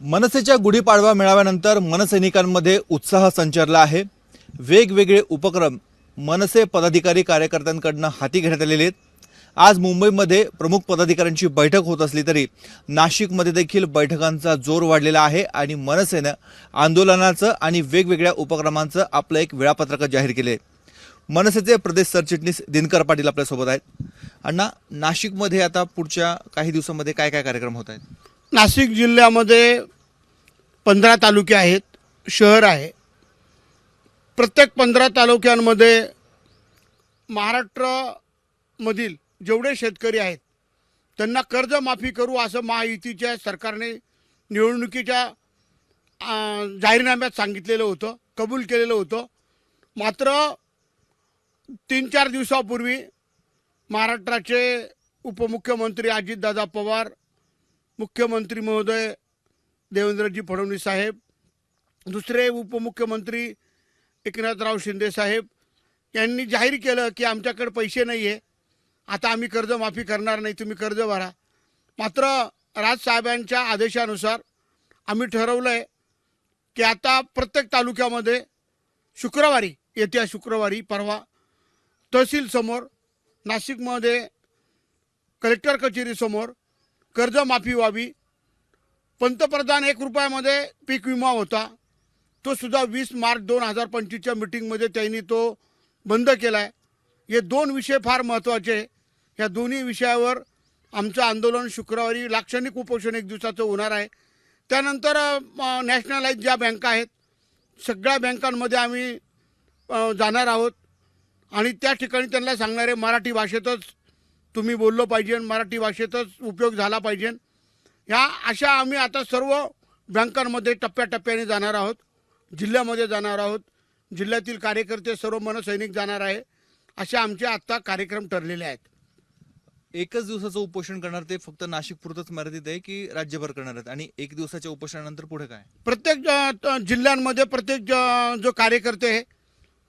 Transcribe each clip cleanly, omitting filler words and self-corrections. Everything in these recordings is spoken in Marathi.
मनसेच्या गुढीपाडवा मेळाव्यानंतर मनसैनिकांमध्ये उत्साह संचारला आहे। वेगवेगळे उपक्रम मनसे पदाधिकारी कार्यकर्त्यांकडून हाती घेण्यात आलेले आहेत। आज मुंबईमध्ये प्रमुख पदाधिकाऱ्यांची बैठक होत असली तरी नाशिकमध्ये देखील बैठकांचा जोर वाढलेला आहे आणि मनसेने आंदोलनाचं आणि वेगवेगळ्या उपक्रमांचं आपलं एक वेळापत्रक जाहीर केले। मनसेचे प्रदेश सरचिटणीस दिनकर पाटील आपल्या सोबत आहेत। अण्णा, नाशिकमध्ये आता पुढच्या काही दिवसांमध्ये काय काय कार्यक्रम होत आहेत? नाशिक जिल्ह्यामध्ये 15 तालुके आहेत, शहर आहे। प्रत्येक 15 तालुक्यांमध्ये महाराष्ट्रामधील जेवढे शेतकरी आहेत त्यांना कर्जमाफी करू असं महायुतीच्या सरकारने निवडणुकीच्या जाहीरनाम्यात सांगितलेलं होतं, कबूल केलेलं होतं। मात्र 3-4 दिवसापूर्वी महाराष्ट्राचे उपमुख्यमंत्री अजितदादा पवार, मुख्यमंत्री महोदय देवेंद्रजी फडणवीस साहेब, दुसरे उपमुख्यमंत्री एकनाथराव शिंदे साहेब यांनी जाहीर केलं की आमच्याकडे पैसे नाही आहे, आता आम्ही कर्जमाफी करणार नाही, तुम्ही कर्ज भरा। मात्र राजसाहेबांच्या आदेशानुसार आम्ही ठरवलं आहे की आता प्रत्येक तालुक्यामध्ये शुक्रवारी, येत्या शुक्रवारी परवा तहसील समोर, नाशिकमध्ये कलेक्टर कचेरीसमोर कर्जमाफी व्हावी। पंतप्रधान 1 रुपयामध्ये पीक विमा होता, तो सुद्धा 20 मार्च 2025च्या मीटिंगमध्ये त्यांनी तो बंद केला आहे। हे 2 विषय फार महत्त्वाचे आहे। ह्या दोन्ही विषयावर आमचं आंदोलन शुक्रवारी लाक्षणिक उपोषण 1 दिवसाचं होणार आहे। त्यानंतर नॅशनलाइज ज्या बँका आहेत सगळ्या बँकांमध्ये आम्ही जाणार आहोत आणि त्या ठिकाणी त्यांना सांगणार आहे मराठी भाषेतच तुम्ही बोललं पाहिजे, मराठी भाषेतच उपयोग झाला पाहिजे। ह्या अशा आम्ही आता सर्व बँकांमध्ये टप्प्याटप्प्याने जाणार आहोत, जिल्ह्यामध्ये जाणार आहोत, जिल्ह्यातील कार्यकर्ते सर्व मनसैनिक जाणार आहे। असे आमचे आता कार्यक्रम ठरलेले आहेत। एकच दिवसाचं उपोषण करणार ते फक्त नाशिक पुरतच मर्यादित आहे की राज्यभर करणार आहेत? आणि 1 दिवसाच्या उपोषणानंतर पुढे काय? प्रत्येक जिल्ह्यांमध्ये प्रत्येक जो कार्यकर्ते आहे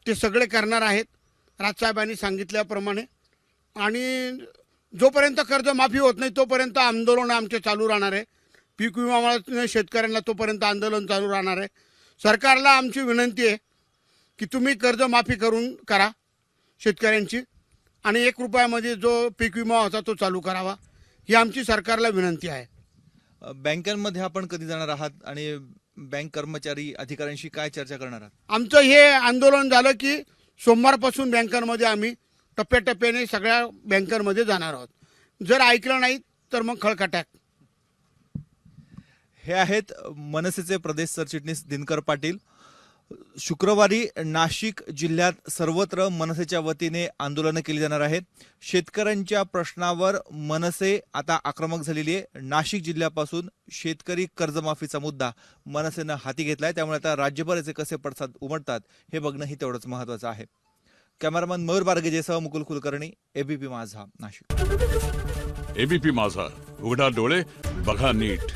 ते सगळे करणार आहेत राजसाहेबांनी सांगितल्याप्रमाणे। आणि जोपर्यंत कर्जमाफी होत नाही तोपर्यंत आंदोलन आमचे चालू राहणार आहे। पीक विमा शेतकऱ्यांना तोपर्यंत आंदोलन चालू राहणार आहे। सरकारला आमची विनंती आहे की तुम्ही कर्जमाफी करा शेतकऱ्यांची आणि 1 रुपयामध्ये जो पीक विमा होता तो चालू करावा, ही आमची सरकारला विनंती आहे। बँकांमध्ये आपण कधी जाणार आहात आणि बँक कर्मचारी अधिकाऱ्यांशी काय चर्चा करणार आहात? आमचं हे आंदोलन झालं की सोमवारपासून बँकांमध्ये आम्ही टप्प्याटप्प्याने सगळ्या बँकांमध्ये जाणार आहोत। जर ऐकलं नाही तर मग खळखटाक। हे आहेत मनसेचे प्रदेश सरचिटणीस दिनकर पाटील। शुक्रवारी नाशिक जिल्ह्यात सर्वत्र मनसेच्या वतीने आंदोलनं केली जाणार आहेत। शेतकऱ्यांच्या प्रश्नावर मनसे आता आक्रमक झालेली आहे। नाशिक जिल्ह्यापासून शेतकरी कर्जमाफीचा मुद्दा मनसेनं हाती घेतलाय, त्यामुळे आता राज्यभर याचे कसे पडसाद उमटतात हे बघणंही तेवढंच महत्त्वाचं आहे। कॅमेरामन मयूर बारगेजेसह मुकुल कुलकर्णी, एबीपी माझा, नाशिक। एबीपी माझा, उघडा डोळे बघा नीट।